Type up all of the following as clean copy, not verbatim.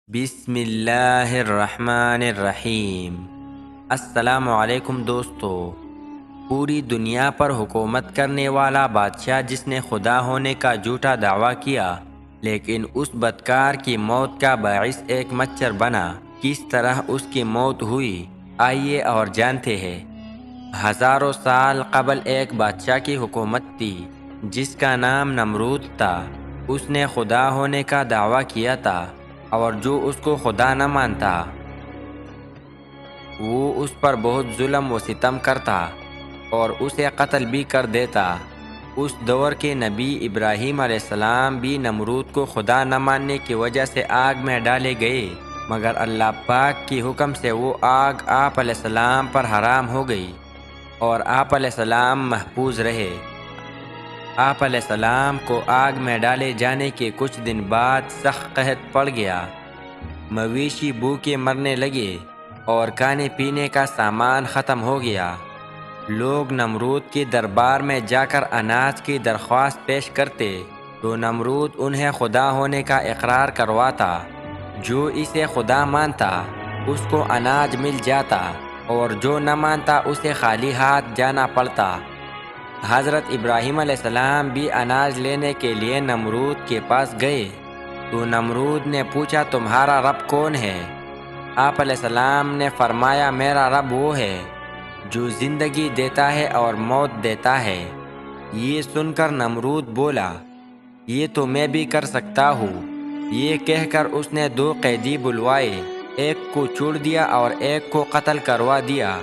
بسم اللہ الرحمن الرحیم۔ السلام علیکم دوستو۔ پوری دنیا پر حکومت کرنے والا بادشاہ جس نے خدا ہونے کا جھوٹا دعویٰ کیا لیکن اس بدکار کی موت کا باعث ایک مچھر بنا، کس طرح اس کی موت ہوئی آئیے اور جانتے ہیں۔ ہزاروں سال قبل ایک بادشاہ کی حکومت تھی جس کا نام نمرود تھا۔ اس نے خدا ہونے کا دعویٰ کیا تھا اور جو اس کو خدا نہ مانتا وہ اس پر بہت ظلم و ستم کرتا اور اسے قتل بھی کر دیتا۔ اس دور کے نبی ابراہیم علیہ السلام بھی نمرود کو خدا نہ ماننے کی وجہ سے آگ میں ڈالے گئے، مگر اللہ پاک کی حکم سے وہ آگ آپ علیہ السلام پر حرام ہو گئی اور آپ علیہ السلام محفوظ رہے۔ آپ علیہ السلام کو آگ میں ڈالے جانے کے کچھ دن بعد سخت قحط پڑ گیا، مویشی بھوکے مرنے لگے اور کھانے پینے کا سامان ختم ہو گیا۔ لوگ نمرود کے دربار میں جا کر اناج کی درخواست پیش کرتے تو نمرود انہیں خدا ہونے کا اقرار کرواتا۔ جو اسے خدا مانتا اس کو اناج مل جاتا اور جو نہ مانتا اسے خالی ہاتھ جانا پڑتا۔ حضرت ابراہیم علیہ السلام بھی اناج لینے کے لیے نمرود کے پاس گئے تو نمرود نے پوچھا تمہارا رب کون ہے؟ آپ علیہ السلام نے فرمایا میرا رب وہ ہے جو زندگی دیتا ہے اور موت دیتا ہے۔ یہ سن کر نمرود بولا یہ تو میں بھی کر سکتا ہوں۔ یہ کہہ کر اس نے 2 قیدی بلوائے، ایک کو چھوڑ دیا اور ایک کو قتل کروا دیا۔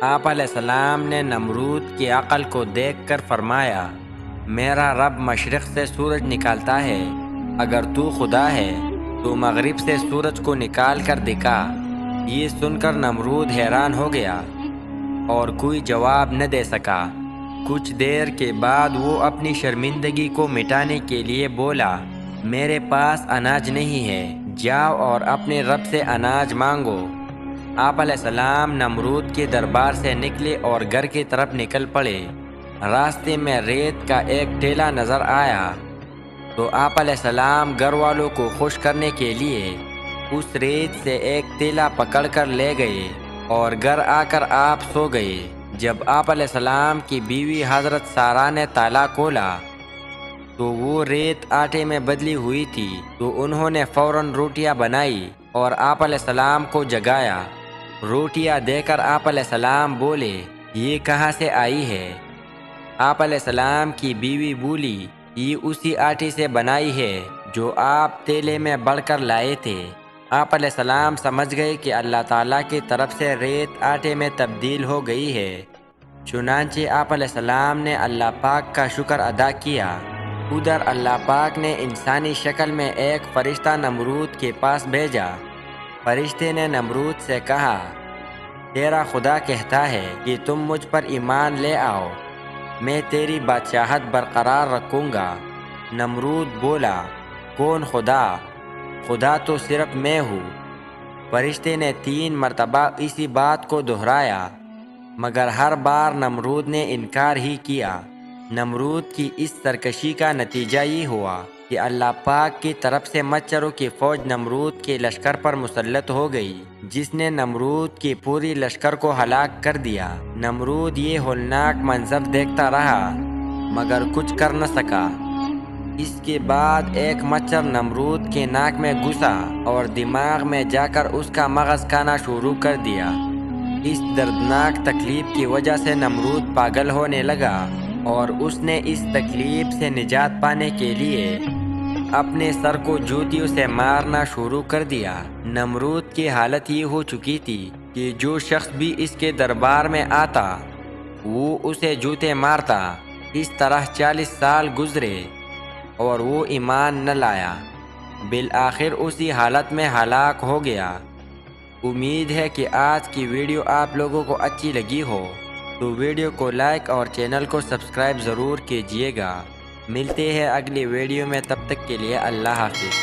آپ علیہ السلام نے نمرود کی عقل کو دیکھ کر فرمایا میرا رب مشرق سے سورج نکالتا ہے، اگر تو خدا ہے تو مغرب سے سورج کو نکال کر دکھا۔ یہ سن کر نمرود حیران ہو گیا اور کوئی جواب نہ دے سکا۔ کچھ دیر کے بعد وہ اپنی شرمندگی کو مٹانے کے لیے بولا میرے پاس اناج نہیں ہے، جاؤ اور اپنے رب سے اناج مانگو۔ آپ علیہ السلام نمرود کے دربار سے نکلے اور گھر کی طرف نکل پڑے۔ راستے میں ریت کا ایک ٹیلا نظر آیا تو آپ علیہ السلام گھر والوں کو خوش کرنے کے لیے اس ریت سے ایک تیلا پکڑ کر لے گئے اور گھر آ کر آپ سو گئے۔ جب آپ علیہ السلام کی بیوی حضرت سارہ نے تالا کھولا تو وہ ریت آٹے میں بدلی ہوئی تھی، تو انہوں نے فوراً روٹیاں بنائی اور آپ علیہ السلام کو جگایا۔ روٹیاں دے کر آپ علیہ السلام بولے یہ کہاں سے آئی ہے؟ آپ علیہ السلام کی بیوی بولی یہ اسی آٹے سے بنائی ہے جو آپ تیلے میں بڑھ کر لائے تھے۔ آپ علیہ السلام سمجھ گئے کہ اللہ تعالیٰ کی طرف سے ریت آٹے میں تبدیل ہو گئی ہے، چنانچہ آپ علیہ السلام نے اللہ پاک کا شکر ادا کیا۔ ادھر اللہ پاک نے انسانی شکل میں ایک فرشتہ نمرود کے پاس بھیجا۔ فرشتے نے نمرود سے کہا تیرا خدا کہتا ہے کہ تم مجھ پر ایمان لے آؤ، میں تیری بادشاہت برقرار رکھوں گا۔ نمرود بولا کون خدا؟ خدا تو صرف میں ہوں۔ فرشتے نے 3 مرتبہ اسی بات کو دہرایا مگر ہر بار نمرود نے انکار ہی کیا۔ نمرود کی اس سرکشی کا نتیجہ یہ ہوا کہ اللہ پاک کی طرف سے مچھروں کی فوج نمرود کے لشکر پر مسلط ہو گئی جس نے نمرود کی پوری لشکر کو ہلاک کر دیا۔ نمرود یہ ہولناک منظر دیکھتا رہا مگر کچھ کر نہ سکا۔ اس کے بعد ایک مچھر نمرود کے ناک میں گھسا اور دماغ میں جا کر اس کا مغز کھانا شروع کر دیا۔ اس دردناک تکلیف کی وجہ سے نمرود پاگل ہونے لگا اور اس نے اس تکلیف سے نجات پانے کے لیے اپنے سر کو جوتیوں سے مارنا شروع کر دیا۔ نمرود کی حالت یہ ہو چکی تھی کہ جو شخص بھی اس کے دربار میں آتا وہ اسے جوتے مارتا۔ اس طرح 40 سال گزرے اور وہ ایمان نہ لایا، بالآخر اسی حالت میں ہلاک ہو گیا۔ امید ہے کہ آج کی ویڈیو آپ لوگوں کو اچھی لگی ہو، تو ویڈیو کو لائک اور چینل کو سبسکرائب ضرور کیجیے گا۔ ملتے ہیں اگلی ویڈیو میں، تب تک کے لیے اللہ حافظ۔